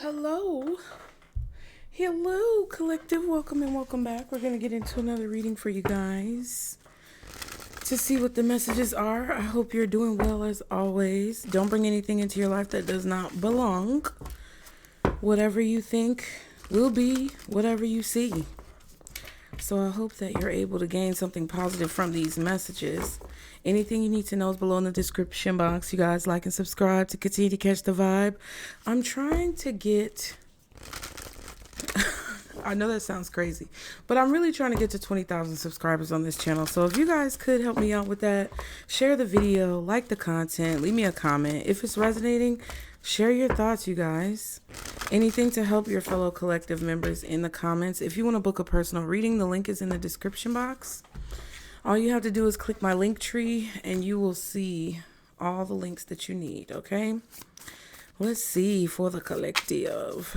Hello. Hello, collective. Welcome and welcome back. We're going to get into another reading for you guys to see what the messages are. I hope you're doing well as always. Don't bring anything into your life that does not belong. Whatever you think will be whatever you see. So I hope that you're able to gain something positive from these messages. Anything you need to know is below in the description box. You guys like and subscribe to continue to catch the vibe. I'm trying to get... I know that sounds crazy, but I'm really trying to get to 20,000 subscribers on this channel. So if you guys could help me out with that, share the video, like the content, leave me a comment. If it's resonating, share your thoughts, you guys. Anything to help your fellow collective members in the comments. If you want to book a personal reading, the link is in the description box. All you have to do is click my LINKTREE and you will see all the links that you need, okay? Let's see for the collective.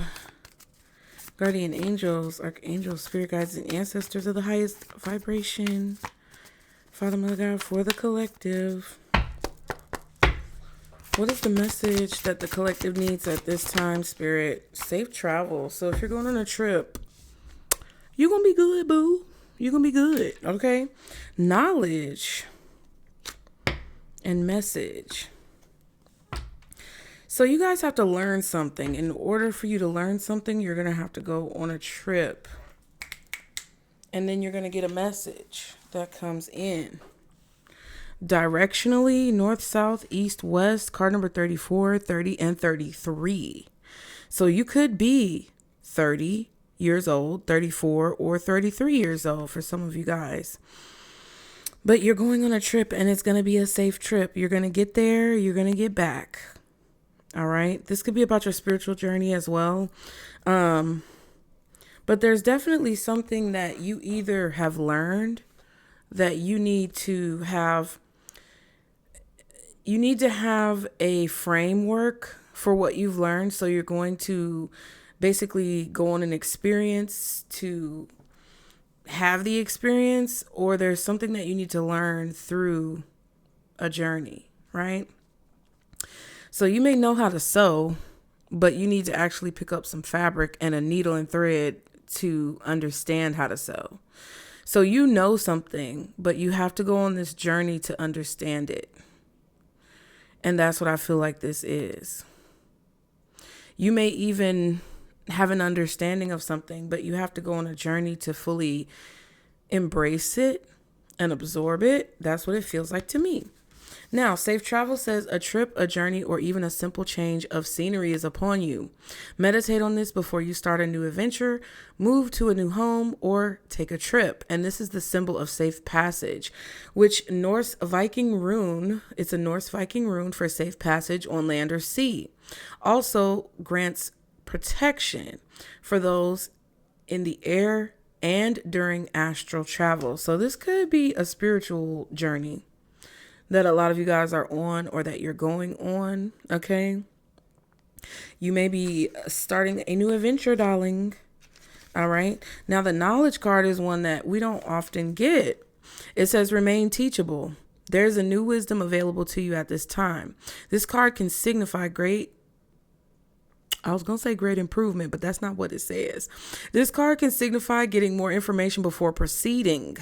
Guardian angels, archangels, spirit guides, and ancestors of the highest vibration. Father, Mother God, for the collective. What is the message that the collective needs at this time, Spirit? Safe travel. So if you're going on a trip, you're going to be good, boo. You're going to be good, okay? Knowledge and message. So you guys have to learn something. In order for you to learn something, you're going to have to go on a trip. And then you're going to get a message that comes in. Directionally, north, south, east, west, card number 34, 30, and 33. So you could be 30 years old, 34, or 33 years old for some of you guys. But you're going on a trip and it's going to be a safe trip. You're going to get there, you're going to get back. All right. This could be about your spiritual journey as well. But there's definitely something that you either have learned that you need to have. You need to have a framework for what you've learned. So you're going to basically go on an experience to have the experience, or there's something that you need to learn through a journey, right? So you may know how to sew, but you need to actually pick up some fabric and a needle and thread to understand how to sew. So you know something, but you have to go on this journey to understand it. And that's what I feel like this is. You may even have an understanding of something, but you have to go on a journey to fully embrace it and absorb it. That's what it feels like to me. Now, safe travel says a trip, a journey, or even a simple change of scenery is upon you. Meditate on this before you start a new adventure, move to a new home, or take a trip. And this is the symbol of safe passage, which Norse Viking rune, it's a Norse Viking rune for safe passage on land or sea. Also grants protection for those in the air and during astral travel. So this could be a spiritual journey that a lot of you guys are on, or that you're going on, okay? You may be starting a new adventure, darling, all right? Now, the knowledge card is one that we don't often get. It says, remain teachable. There's a new wisdom available to you at this time. This card can signify great improvement, but that's not what it says. This card can signify getting more information before proceeding.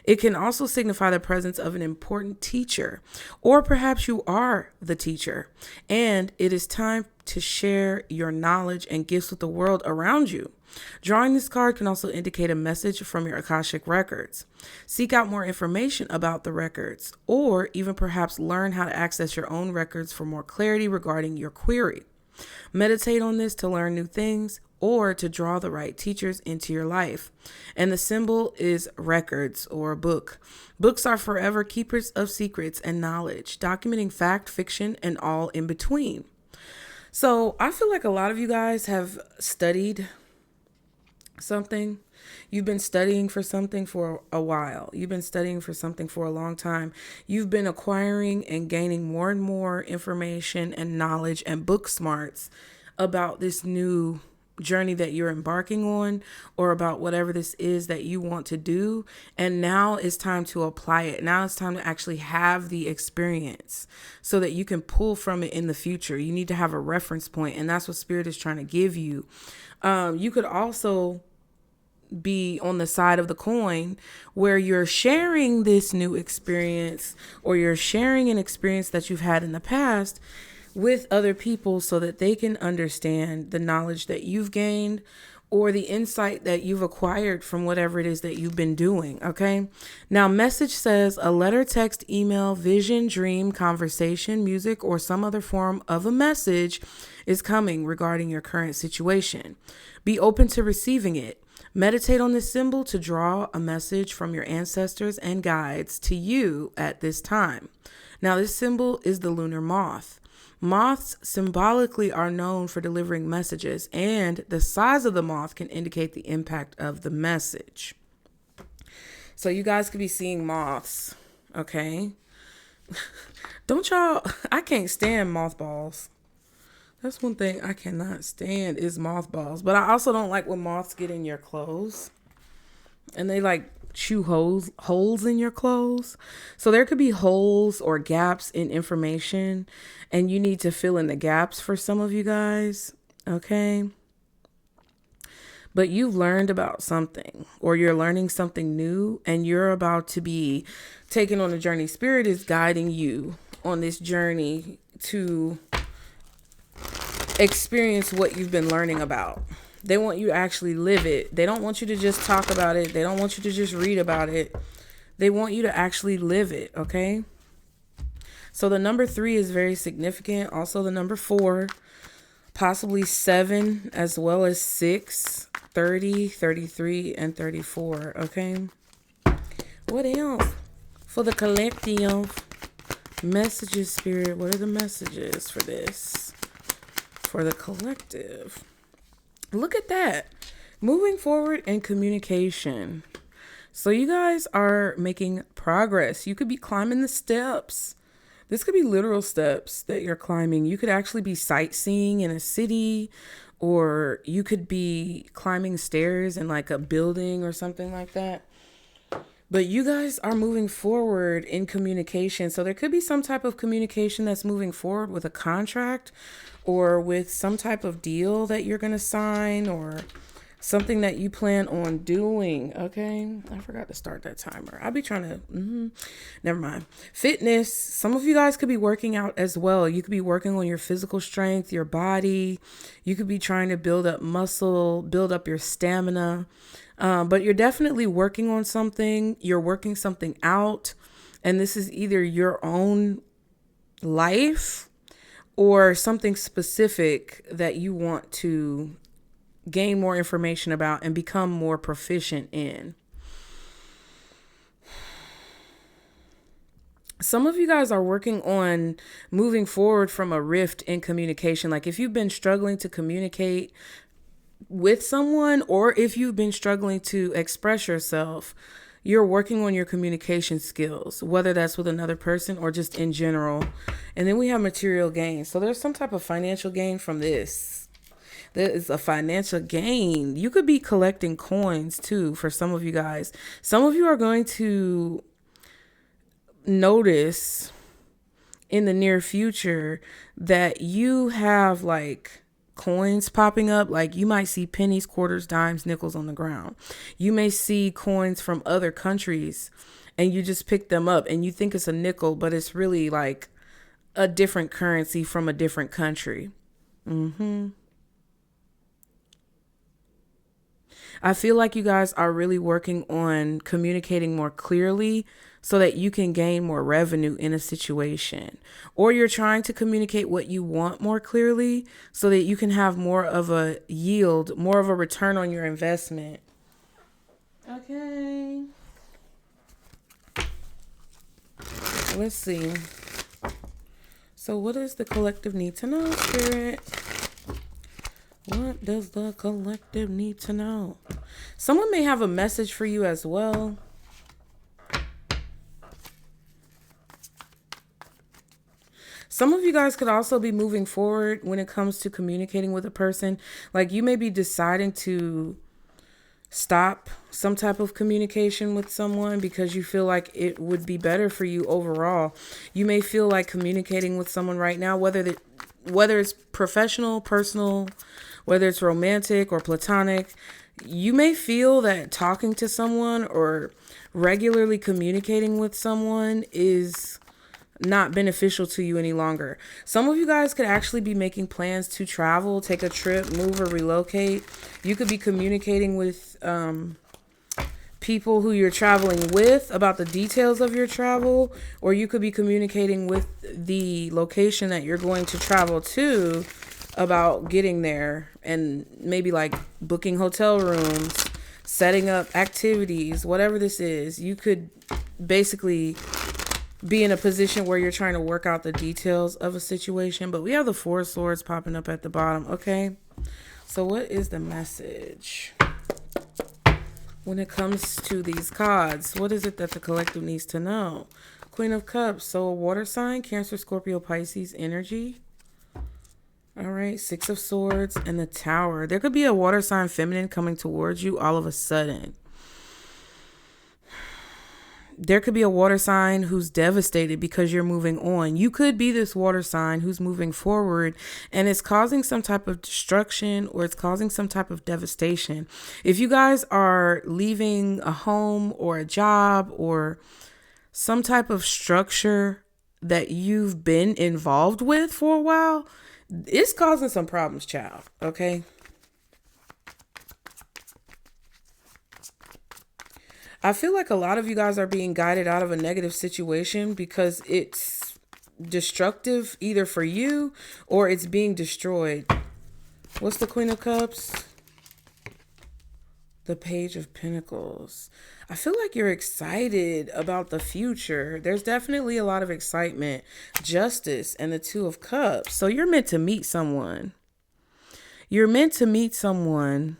It can also signify the presence of an important teacher, or perhaps you are the teacher, and it is time to share your knowledge and gifts with the world around you. Drawing this card can also indicate a message from your Akashic records. Seek out more information about the records, or even perhaps learn how to access your own records for more clarity regarding your query. Meditate on this to learn new things, or to draw the right teachers into your life. And the symbol is records, or a book. Books are forever keepers of secrets and knowledge, documenting fact, fiction, and all in between. So I feel like a lot of you guys have studied something. You've been studying for something for a while. You've been studying for something for a long time. You've been acquiring and gaining more and more information and knowledge and book smarts about this new journey that you're embarking on, or about whatever this is that you want to do. And now it's time to apply it. Now it's time to actually have the experience so that you can pull from it in the future. You need to have a reference point, and that's what Spirit is trying to give you. You could also be on the side of the coin where you're sharing this new experience, or you're sharing an experience that you've had in the past with other people so that they can understand the knowledge that you've gained or the insight that you've acquired from whatever it is that you've been doing. Okay. Now, message says a letter, text, email, vision, dream, conversation, music, or some other form of a message is coming regarding your current situation. Be open to receiving it. Meditate on this symbol to draw a message from your ancestors and guides to you at this time. Now, this symbol is the lunar moth. Moths symbolically are known for delivering messages, and the size of the moth can indicate the impact of the message. So you guys could be seeing moths, okay? Don't y'all, I can't stand mothballs. That's one thing I cannot stand is mothballs. But I also don't like when moths get in your clothes and they like chew holes in your clothes. So there could be holes or gaps in information, and you need to fill in the gaps for some of you guys. Okay. But you've learned about something, or you're learning something new, and you're about to be taken on a journey. Spirit is guiding you on this journey to experience what you've been learning about. They want you to actually live it. They don't want you to just talk about it. They don't want you to just read about it. They want you to actually live it, okay? So the number 3 is very significant. Also the number 4, possibly 7, as well as 6, 30, 33, and 34, okay? What else? For the collective messages, Spirit, what are the messages for this? For the collective. Look at that. Moving forward in communication. So you guys are making progress. You could be climbing the steps. This could be literal steps that you're climbing. You could actually be sightseeing in a city, or you could be climbing stairs in like a building or something like that. But you guys are moving forward in communication. So there could be some type of communication that's moving forward with a contract, or with some type of deal that you're going to sign, or something that you plan on doing. Okay. I forgot to start that timer. I'll be trying to, never mind. Fitness. Some of you guys could be working out as well. You could be working on your physical strength, your body. You could be trying to build up muscle, build up your stamina. But you're definitely working on something. You're working something out. And this is either your own life or something specific that you want to gain more information about and become more proficient in. Some of you guys are working on moving forward from a rift in communication. Like if you've been struggling to communicate with someone, or if you've been struggling to express yourself, you're working on your communication skills, whether that's with another person or just in general. And then we have material gain. So there's some type of financial gain from this. There is a financial gain. You could be collecting coins too for some of you guys. Some of you are going to notice in the near future that you have like coins popping up. Like you might see pennies, quarters, dimes, nickels on the ground. You may see coins from other countries and you just pick them up and you think it's a nickel, but it's really like a different currency from a different country. I feel like you guys are really working on communicating more clearly so that you can gain more revenue in a situation. Or you're trying to communicate what you want more clearly so that you can have more of a yield, more of a return on your investment. Okay. Let's see. So what does the collective need to know, Spirit? What does the collective need to know? Someone may have a message for you as well. Some of you guys could also be moving forward when it comes to communicating with a person. Like you may be deciding to stop some type of communication with someone because you feel like it would be better for you overall. You may feel like communicating with someone right now, whether it's professional, personal, whether it's romantic or platonic. You may feel that talking to someone or regularly communicating with someone is not beneficial to you any longer. Some of you guys could actually be making plans to travel, take a trip, move, or relocate. You could be communicating with people who you're traveling with about the details of your travel, or you could be communicating with the location that you're going to travel to about getting there, and maybe like booking hotel rooms, setting up activities, whatever this is. You could basically be in a position where you're trying to work out the details of a situation. But we have the Four of Swords popping up at the bottom. Okay, so what is the message when it comes to these cards? What is it that the collective needs to know? Queen of Cups. So a water sign, Cancer, Scorpio, Pisces energy. All right, Six of Swords and the Tower. There could be a water sign feminine coming towards you all of a sudden. There could be a water sign who's devastated because you're moving on. You could be this water sign who's moving forward and it's causing some type of destruction or it's causing some type of devastation. If you guys are leaving a home or a job or some type of structure that you've been involved with for a while, it's causing some problems, child. Okay. I feel like a lot of you guys are being guided out of a negative situation because it's destructive either for you or it's being destroyed. What's the Queen of Cups? The Page of Pentacles. I feel like you're excited about the future. There's definitely a lot of excitement. Justice and the Two of Cups. So you're meant to meet someone. You're meant to meet someone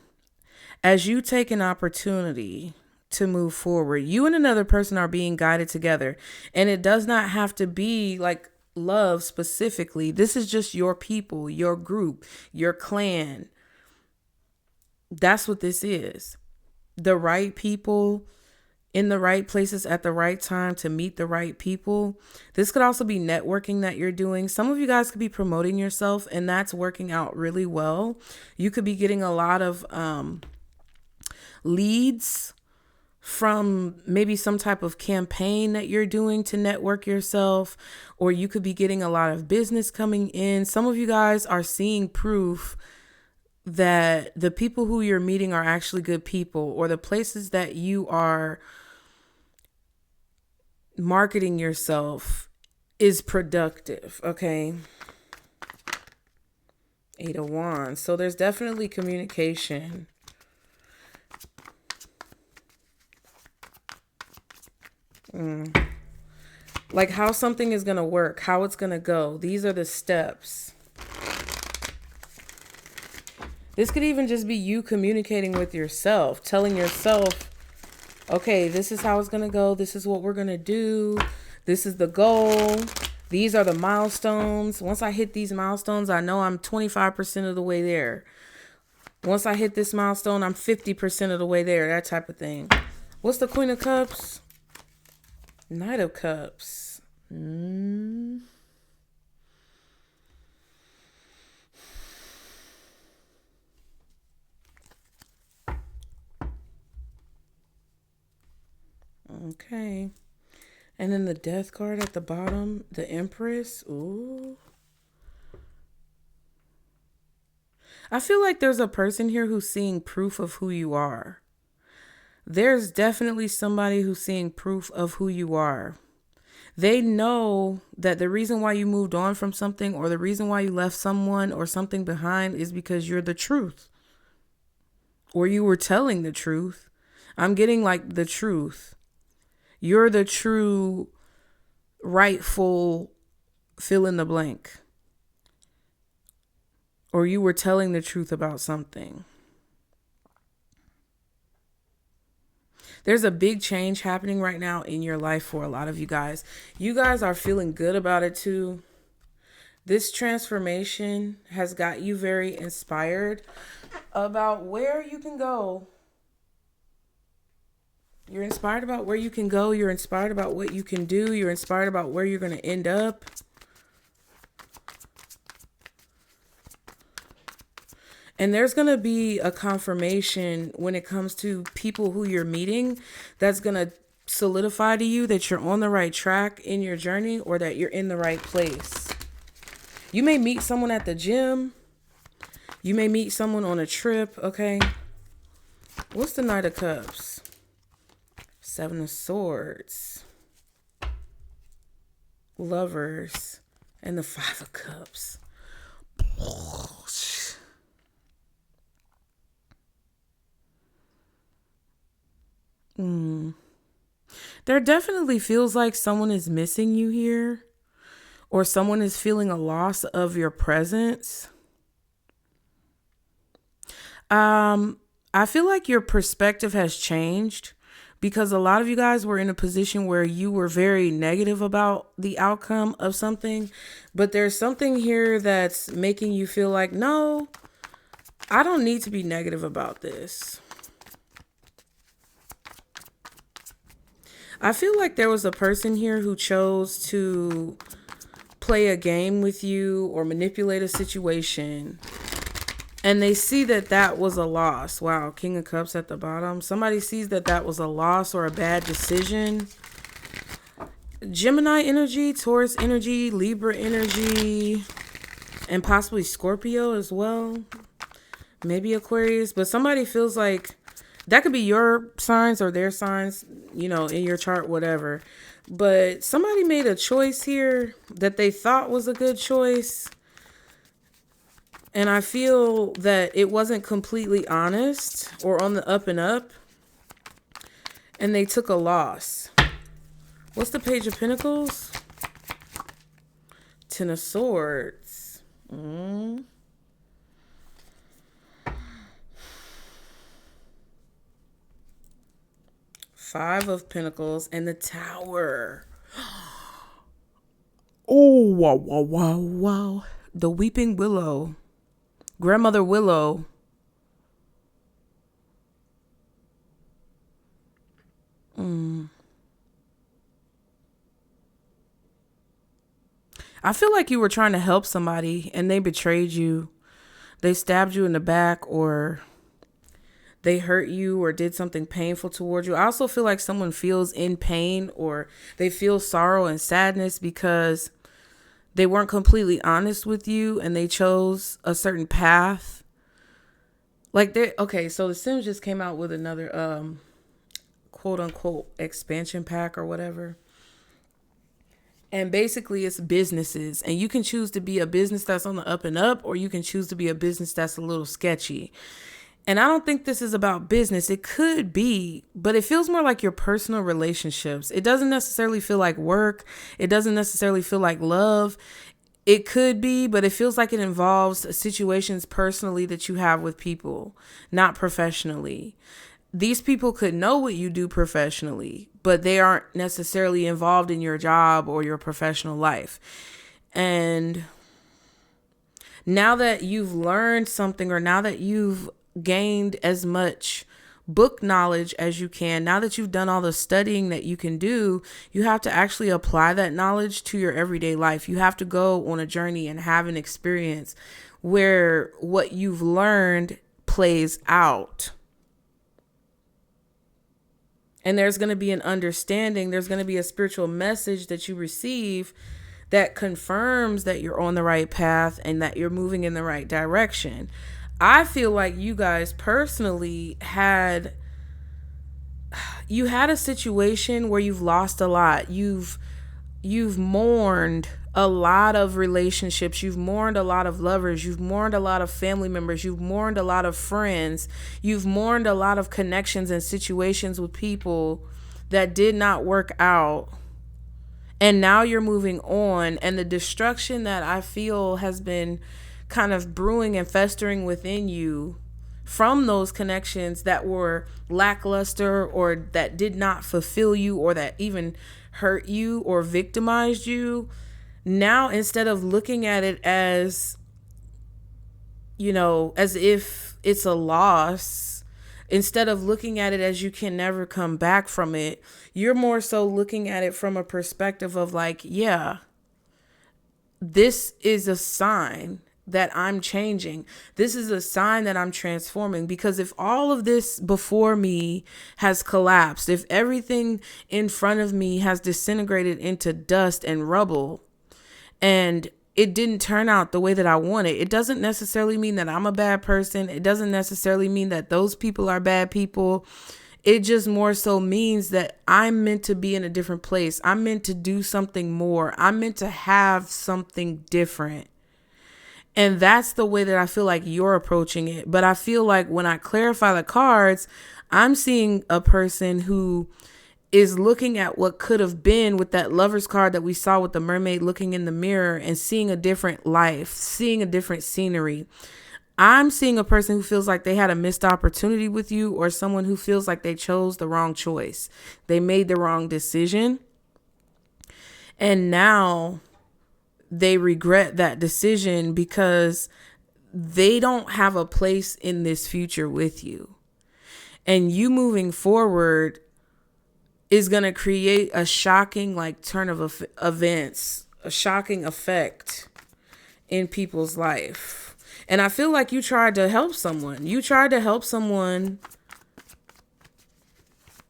as you take an opportunity to move forward. You and another person are being guided together, and it does not have to be like love specifically. This is just your people, your group, your clan. That's what this is. The right people in the right places at the right time to meet the right people. This could also be networking that you're doing. Some of you guys could be promoting yourself, and that's working out really well. You could be getting a lot of leads from maybe some type of campaign that you're doing to network yourself, or you could be getting a lot of business coming in. Some of you guys are seeing proof that the people who you're meeting are actually good people, or the places that you are marketing yourself is productive. Okay. Eight of Wands. So there's definitely communication. Like how something is going to work, how it's going to go. These are the steps. This could even just be you communicating with yourself, telling yourself, okay, this is how it's going to go. This is what we're going to do. This is the goal. These are the milestones. Once I hit these milestones, I know I'm 25% of the way there. Once I hit this milestone, I'm 50% of the way there. That type of thing. What's the Queen of Cups? Knight of Cups. Okay. And then the Death card at the bottom, the Empress. Ooh. I feel like there's a person here who's seeing proof of who you are. There's definitely somebody who's seeing proof of who you are. They know that the reason why you moved on from something, or the reason why you left someone or something behind, is because you're the truth. Or you were telling the truth. I'm getting like the truth. You're the true, rightful fill in the blank. Or you were telling the truth about something. There's a big change happening right now in your life for a lot of you guys. You guys are feeling good about it too. This transformation has got you very inspired about where you can go. You're inspired about where you can go. You're inspired about what you can do. You're inspired about where you're going to end up. And there's going to be a confirmation when it comes to people who you're meeting that's going to solidify to you that you're on the right track in your journey, or that you're in the right place. You may meet someone at the gym. You may meet someone on a trip, okay? What's the Knight of Cups? Seven of Swords. Lovers. And the Five of Cups. There definitely feels like someone is missing you here, or someone is feeling a loss of your presence. I feel like your perspective has changed, because a lot of you guys were in a position where you were very negative about the outcome of something, but there's something here that's making you feel like, no, I don't need to be negative about this. I feel like there was a person here who chose to play a game with you or manipulate a situation, and they see that that was a loss. Wow, King of Cups at the bottom. Somebody sees that that was a loss or a bad decision. Gemini energy, Taurus energy, Libra energy, and possibly Scorpio as well. Maybe Aquarius, but somebody feels like that could be your signs or their signs, you know, in your chart, whatever. But somebody made a choice here that they thought was a good choice. And I feel that it wasn't completely honest or on the up and up. And they took a loss. What's the Page of Pentacles? Ten of Swords. Five of Pentacles and the Tower. Oh, wow, wow, wow, wow. The Weeping Willow. Grandmother Willow. I feel like you were trying to help somebody and they betrayed you. They stabbed you in the back, or they hurt you or did something painful towards you. I also feel like someone feels in pain, or they feel sorrow and sadness because they weren't completely honest with you and they chose a certain path. Like okay, so the Sims just came out with another quote unquote expansion pack or whatever. And basically it's businesses, and you can choose to be a business that's on the up and up, or you can choose to be a business that's a little sketchy. And I don't think this is about business. It could be, but it feels more like your personal relationships. It doesn't necessarily feel like work. It doesn't necessarily feel like love. It could be, but it feels like it involves situations personally that you have with people, not professionally. These people could know what you do professionally, but they aren't necessarily involved in your job or your professional life. And now that you've learned something, or now that you've gained as much book knowledge as you can, now that you've done all the studying that you can do, you have to actually apply that knowledge to your everyday life. You have to go on a journey and have an experience where what you've learned plays out. And there's going to be an understanding. There's going to be a spiritual message that you receive that confirms that you're on the right path and that you're moving in the right direction. I feel like you guys personally had a situation where you've lost a lot. You've mourned a lot of relationships. You've mourned a lot of lovers. You've mourned a lot of family members. You've mourned a lot of friends. You've mourned a lot of connections and situations with people that did not work out. And now you're moving on. And the destruction that I feel has been kind of brewing and festering within you from those connections that were lackluster, or that did not fulfill you, or that even hurt you or victimized you, Now, instead of looking at it as, as if it's a loss, instead of looking at it as you can never come back from it, you're more so looking at it from a perspective of like, yeah, this is a sign that I'm changing. This is a sign that I'm transforming. Because if all of this before me has collapsed, if everything in front of me has disintegrated into dust and rubble, and it didn't turn out the way that I wanted, it doesn't necessarily mean that I'm a bad person. It doesn't necessarily mean that those people are bad people. It just more so means that I'm meant to be in a different place. I'm meant to do something more. I'm meant to have something different. And that's the way that I feel like you're approaching it. But I feel like when I clarify the cards, I'm seeing a person who is looking at what could have been with that Lover's card that we saw with the mermaid looking in the mirror and seeing a different life, seeing a different scenery. I'm seeing a person who feels like they had a missed opportunity with you, or someone who feels like they chose the wrong choice. They made the wrong decision. And now they regret that decision because they don't have a place in this future with you. And you moving forward is going to create a shocking turn of events, a shocking effect in people's life. And I feel like you tried to help someone. You tried to help someone,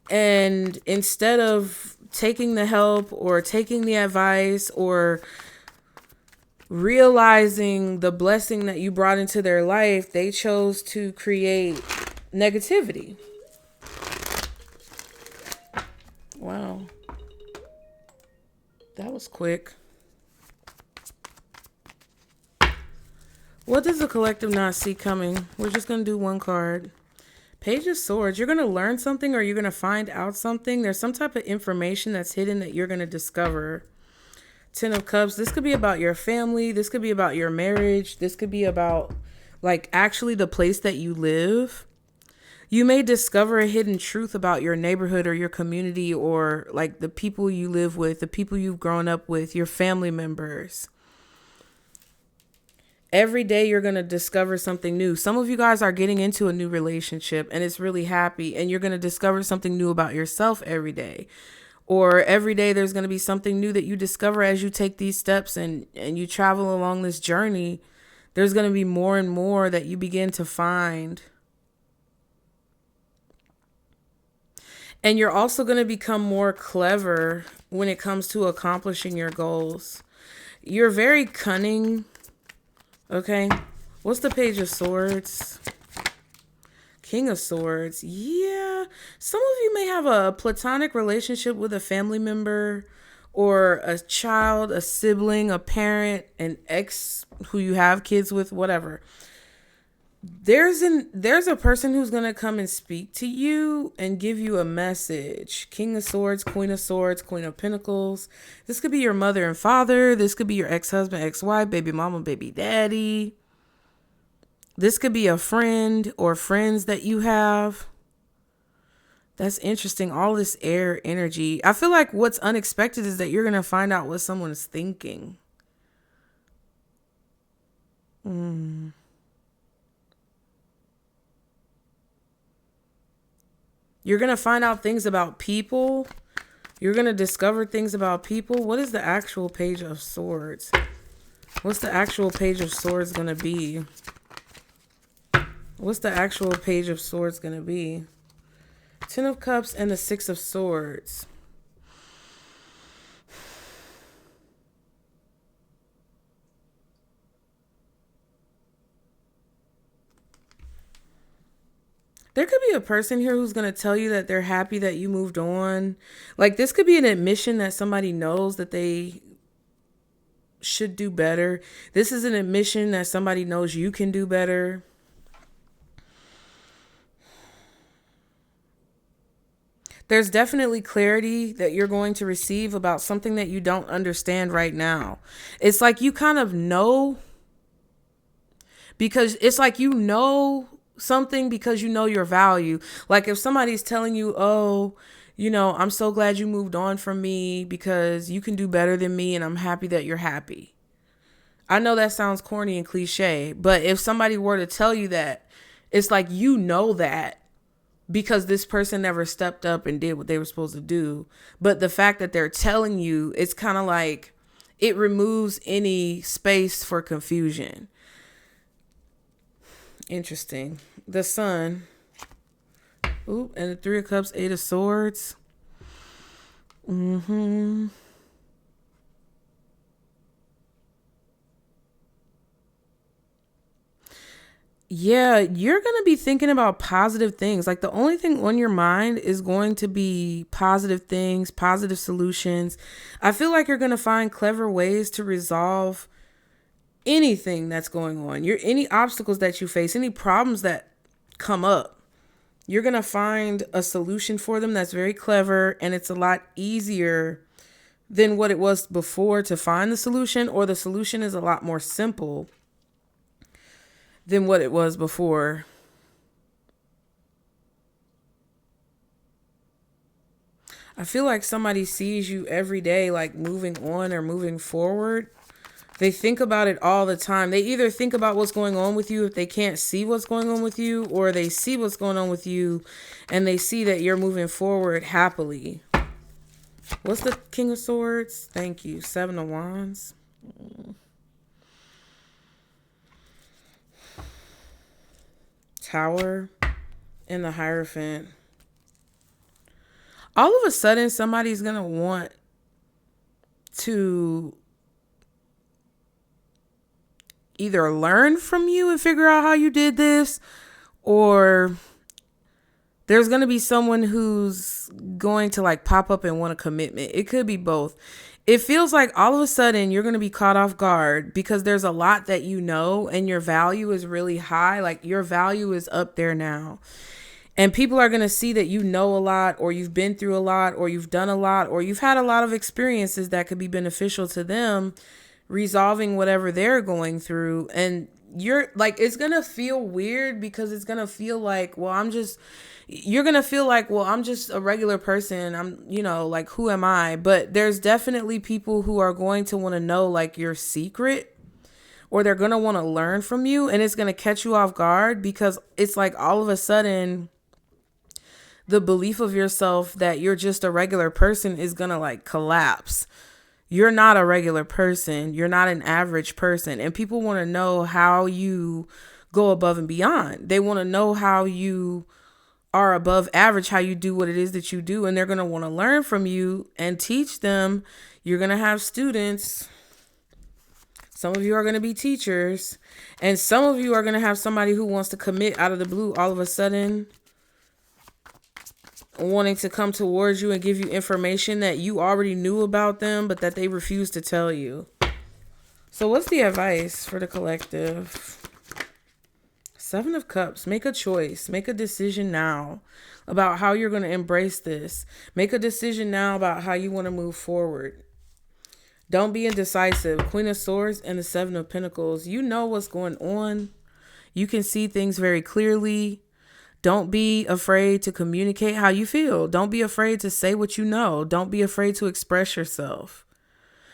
and instead of taking the help or taking the advice or realizing the blessing that you brought into their life, they chose to create negativity. Wow. That was quick. What does the collective not see coming? We're just going to do one card. Page of Swords. You're going to learn something, or you're going to find out something. There's some type of information that's hidden that you're going to discover. Ten of Cups. This could be about your family. This could be about your marriage. This could be about actually the place that you live. You may discover a hidden truth about your neighborhood or your community, or the people you live with, the people you've grown up with, your family members. Every day you're going to discover something new. Some of you guys are getting into a new relationship and it's really happy, and you're going to discover something new about yourself every day. Or every day there's going to be something new that you discover as you take these steps and you travel along this journey. There's going to be more and more that you begin to find. And you're also going to become more clever when it comes to accomplishing your goals. You're very cunning. Okay. What's the Page of Swords? King of Swords. Yeah. Some of you may have a platonic relationship with a family member or a child, a sibling, a parent, an ex who you have kids with, whatever. There's a person who's going to come and speak to you and give you a message. King of Swords, Queen of Pentacles. This could be your mother and father. This could be your ex-husband, ex-wife, baby mama, baby daddy. This could be a friend or friends that you have. That's interesting. All this air energy. I feel like what's unexpected is that you're going to find out what someone is thinking. You're going to find out things about people. You're going to discover things about people. What is the actual Page of Swords? What's the actual Page of Swords going to be? What's the actual Page of Swords going to be? Ten of Cups and the Six of Swords. There could be a person here who's going to tell you that they're happy that you moved on. This could be an admission that somebody knows that they should do better. This is an admission that somebody knows you can do better. There's definitely clarity that you're going to receive about something that you don't understand right now. It's like you kind of know, because it's like you know something because you know your value. Like if somebody's telling you, oh, I'm so glad you moved on from me because you can do better than me, and I'm happy that you're happy. I know that sounds corny and cliche, but if somebody were to tell you that, it's like, that because this person never stepped up and did what they were supposed to do. But the fact that they're telling you, it's kind of like it removes any space for confusion. Interesting. The Sun. Ooh, and the Three of Cups, Eight of Swords. Yeah, you're going to be thinking about positive things. Like the only thing on your mind is going to be positive things, positive solutions. I feel like you're going to find clever ways to resolve anything that's going on. Any obstacles that you face, any problems that come up. You're going to find a solution for them that's very clever, and it's a lot easier than what it was before to find the solution, or the solution is a lot more simple than what it was before. I feel like somebody sees you every day, like moving on or moving forward. They think about it all the time. They either think about what's going on with you if they can't see what's going on with you, or they see what's going on with you and they see that you're moving forward happily. What's the King of Swords? Thank you. Seven of Wands. Tower and the Hierophant. All of a sudden, somebody's going to want to either learn from you and figure out how you did this, or there's going to be someone who's going to like pop up and want a commitment. It could be both. It feels like all of a sudden you're going to be caught off guard because there's a lot that you know and your value is really high. Like your value is up there now. And people are going to see that you know a lot, or you've been through a lot, or you've done a lot, or you've had a lot of experiences that could be beneficial to them, resolving whatever they're going through. And you're like, it's going to feel weird because it's going to feel like, you're going to feel like, well, I'm just a regular person. I'm, like, who am I? But there's definitely people who are going to want to know like your secret, or they're going to want to learn from you. And it's going to catch you off guard because it's like all of a sudden the belief of yourself that you're just a regular person is going to like collapse. You're not a regular person. You're not an average person. And people want to know how you go above and beyond. They want to know how you are above average, how you do what it is that you do. And they're going to want to learn from you and teach them. You're going to have students. Some of you are going to be teachers. And some of you are going to have somebody who wants to commit out of the blue all of a sudden, wanting to come towards you and give you information that you already knew about them, but that they refuse to tell you. So what's the advice for the collective? Seven of Cups. Make a choice. Make a decision now about how you're going to embrace this. Make a decision now about how you want to move forward. Don't be indecisive. Queen of Swords and the Seven of Pentacles. You know what's going on. You can see things very clearly. Don't be afraid to communicate how you feel. Don't be afraid to say what you know. Don't be afraid to express yourself.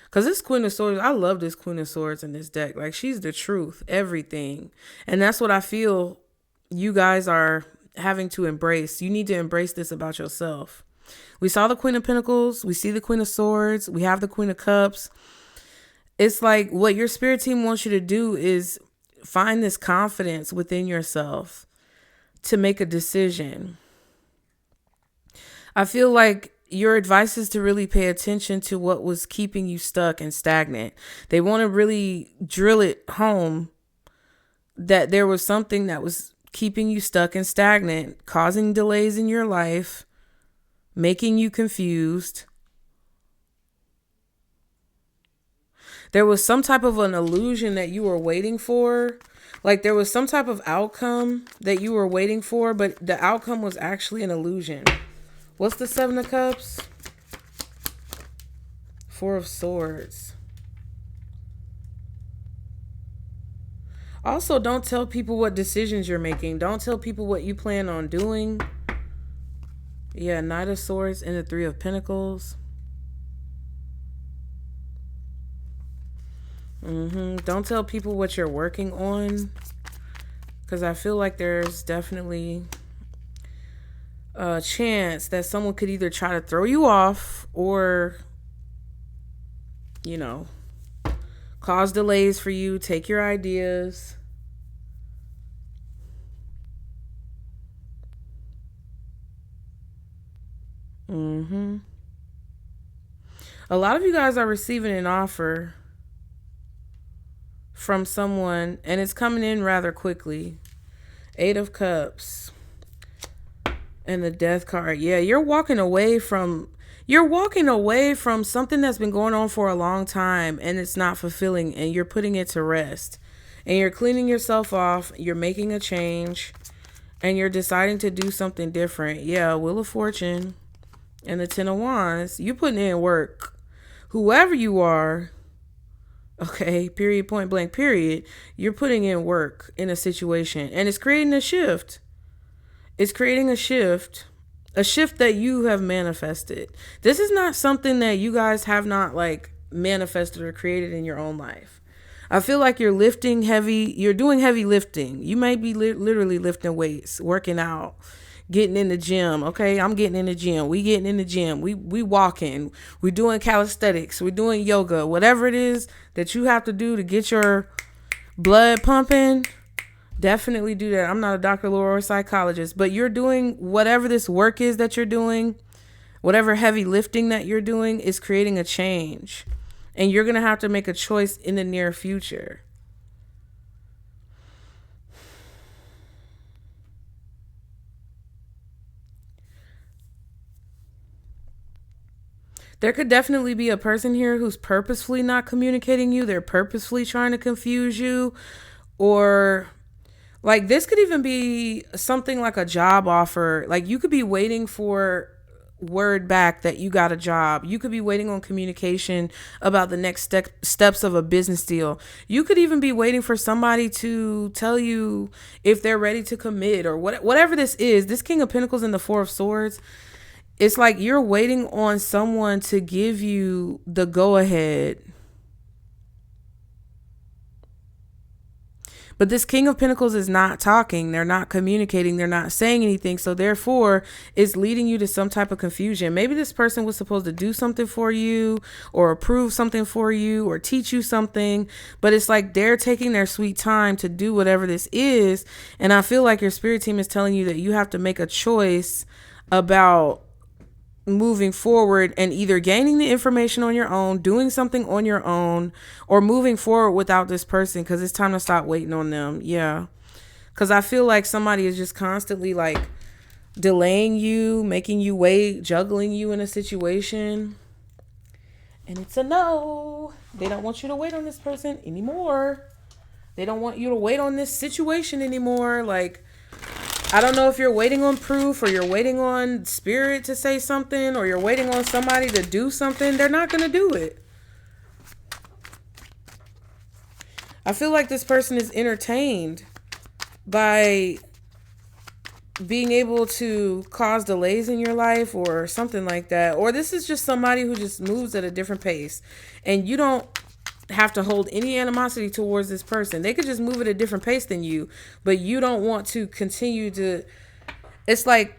Because this Queen of Swords, I love this Queen of Swords in this deck. Like, she's the truth, everything. And that's what I feel you guys are having to embrace. You need to embrace this about yourself. We saw the Queen of Pentacles. We see the Queen of Swords. We have the Queen of Cups. It's like what your spirit team wants you to do is find this confidence within yourself to make a decision. I feel like your advice is to really pay attention to what was keeping you stuck and stagnant. They want to really drill it home that there was something that was keeping you stuck and stagnant, causing delays in your life, making you confused. There was some type of an illusion that you were waiting for. Like there was some type of outcome that you were waiting for, but the outcome was actually an illusion. What's the Seven of Cups? Four of Swords. Also, don't tell people what decisions you're making. Don't tell people what you plan on doing. Yeah, Knight of Swords and the Three of Pentacles. Don't tell people what you're working on, because I feel like there's definitely a chance that someone could either try to throw you off or, you know, cause delays for you, take your ideas. A lot of you guys are receiving an offer from someone, and it's coming in rather quickly. Eight of Cups and the Death card. Yeah, you're walking away from something that's been going on for a long time, and it's not fulfilling, and you're putting it to rest. And you're cleaning yourself off, you're making a change, and you're deciding to do something different. Yeah, Wheel of Fortune and the Ten of Wands. You putting in work. Whoever you are, okay, period, point blank, period, you're putting in work in a situation, and it's creating a shift. It's creating a shift that you have manifested. This is not something that you guys have not like manifested or created in your own life. I feel like you're lifting heavy, you're doing heavy lifting. You might be literally lifting weights, working out, getting in the gym. Okay, I'm getting in the gym. We getting in the gym. We walking. We doing calisthenics. We doing yoga. Whatever it is that you have to do to get your blood pumping, definitely do that. I'm not a doctor, or a psychologist, but you're doing whatever this work is that you're doing, whatever heavy lifting that you're doing is creating a change. And you're going to have to make a choice in the near future. There could definitely be a person here who's purposefully not communicating you. They're purposefully trying to confuse you. Or like this could even be something like a job offer. Like you could be waiting for word back that you got a job. You could be waiting on communication about the next steps of a business deal. You could even be waiting for somebody to tell you if they're ready to commit or whatever this is. This King of Pentacles and the Four of Swords, it's like you're waiting on someone to give you the go ahead. But this King of Pentacles is not talking. They're not communicating. They're not saying anything. So therefore, it's leading you to some type of confusion. Maybe this person was supposed to do something for you or approve something for you or teach you something. But it's like they're taking their sweet time to do whatever this is. And I feel like your spirit team is telling you that you have to make a choice about moving forward and either gaining the information on your own, doing something on your own, or moving forward without this person, because it's time to stop waiting on them. Yeah, because I feel like somebody is just constantly like delaying you, making you wait, juggling you in a situation, and it's a no. They don't want you to wait on this person anymore. They don't want you to wait on this situation anymore. Like, I don't know if you're waiting on proof or you're waiting on spirit to say something or you're waiting on somebody to do something. They're not going to do it. I feel like this person is entertained by being able to cause delays in your life or something like that. Or this is just somebody who just moves at a different pace and you don't have to hold any animosity towards this person. They could just move at a different pace than you, but you don't want to continue to. It's like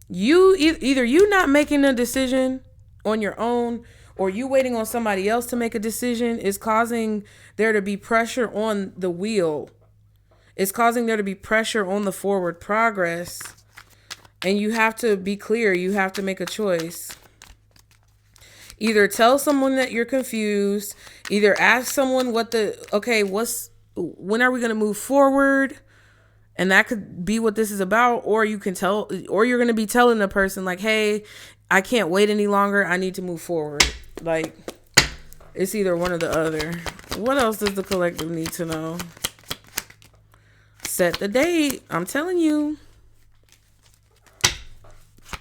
you either you not making a decision on your own or you waiting on somebody else to make a decision is causing there to be pressure on the wheel. It's causing there to be pressure on the forward progress, and you have to be clear. You have to make a choice. Either tell someone that you're confused, either ask someone when are we going to move forward? And that could be what this is about. Or you can tell, or you're going to be telling the person like, hey, I can't wait any longer. I need to move forward. Like, it's either one or the other. What else does the collective need to know? Set the date. I'm telling you.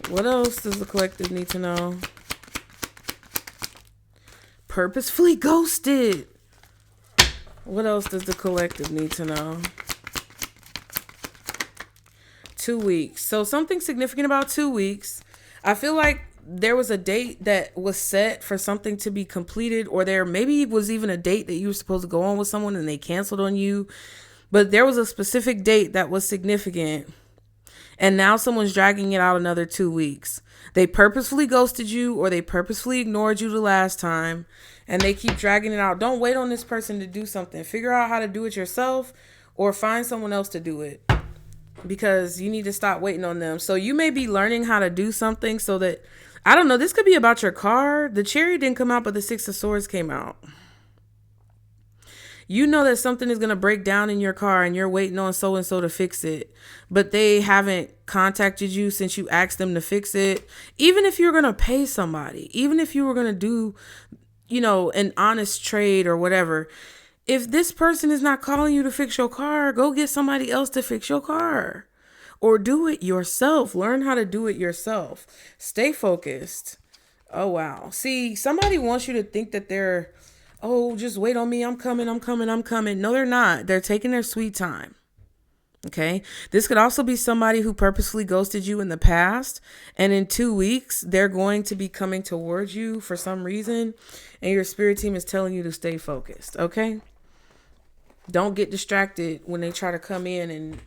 What else does the collective need to know? Purposefully ghosted. What else does the collective need to know? 2 weeks. So something significant about 2 weeks. I feel like there was a date that was set for something to be completed, or there maybe was even a date that you were supposed to go on with someone and they canceled on you. But there was a specific date that was significant. And now someone's dragging it out another 2 weeks. They purposefully ghosted you, or they purposefully ignored you the last time, and they keep dragging it out. Don't wait on this person to do something. Figure out how to do it yourself, or find someone else to do it, because you need to stop waiting on them. So you may be learning how to do something so that, I don't know, this could be about your car. The Chariot didn't come out, but the Six of Swords came out. You know that something is going to break down in your car and you're waiting on so-and-so to fix it, but they haven't contacted you since you asked them to fix it. Even if you're going to pay somebody, even if you were going to do, an honest trade or whatever, if this person is not calling you to fix your car, go get somebody else to fix your car, or do it yourself. Learn how to do it yourself. Stay focused. Oh, wow. See, somebody wants you to think that they're, oh, just wait on me. I'm coming. No, they're not. They're taking their sweet time. Okay. This could also be somebody who purposefully ghosted you in the past. And in 2 weeks, they're going to be coming towards you for some reason. And your spirit team is telling you to stay focused. Okay. Don't get distracted when they try to come in and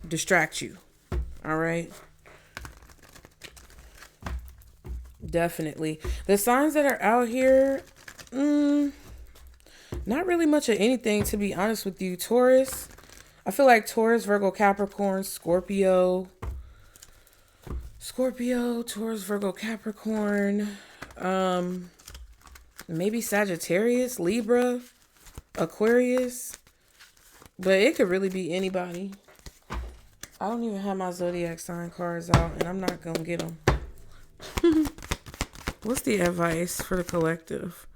distract you. All right. Definitely. The signs that are out here, not really much of anything, to be honest with you. Taurus, I feel like Taurus, Virgo, Capricorn, Scorpio, Taurus, Virgo, Capricorn, maybe Sagittarius, Libra, Aquarius, but it could really be anybody. I don't even have my zodiac sign cards out, and I'm not gonna get them. What's the advice for the collective?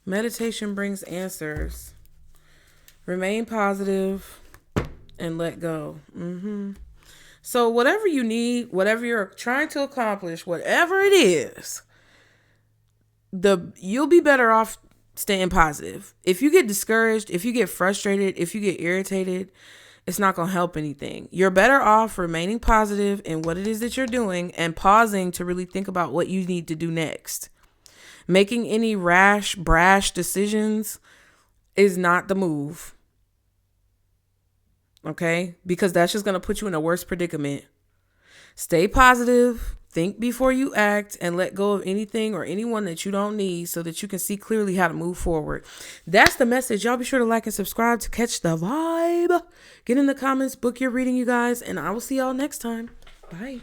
Meditation brings answers. Remain positive and let go. So whatever you need, whatever you're trying to accomplish, whatever it is, you'll be better off staying positive. If you get discouraged, if you get frustrated, if you get irritated, it's not going to help anything. You're better off remaining positive in what it is that you're doing and pausing to really think about what you need to do next. Making any brash decisions is not the move. Okay? Because that's just going to put you in a worse predicament. Stay positive, think before you act, and let go of anything or anyone that you don't need so that you can see clearly how to move forward. That's the message. Y'all be sure to like and subscribe to catch the vibe. Get in the comments, book your reading, you guys, and I will see y'all next time. Bye.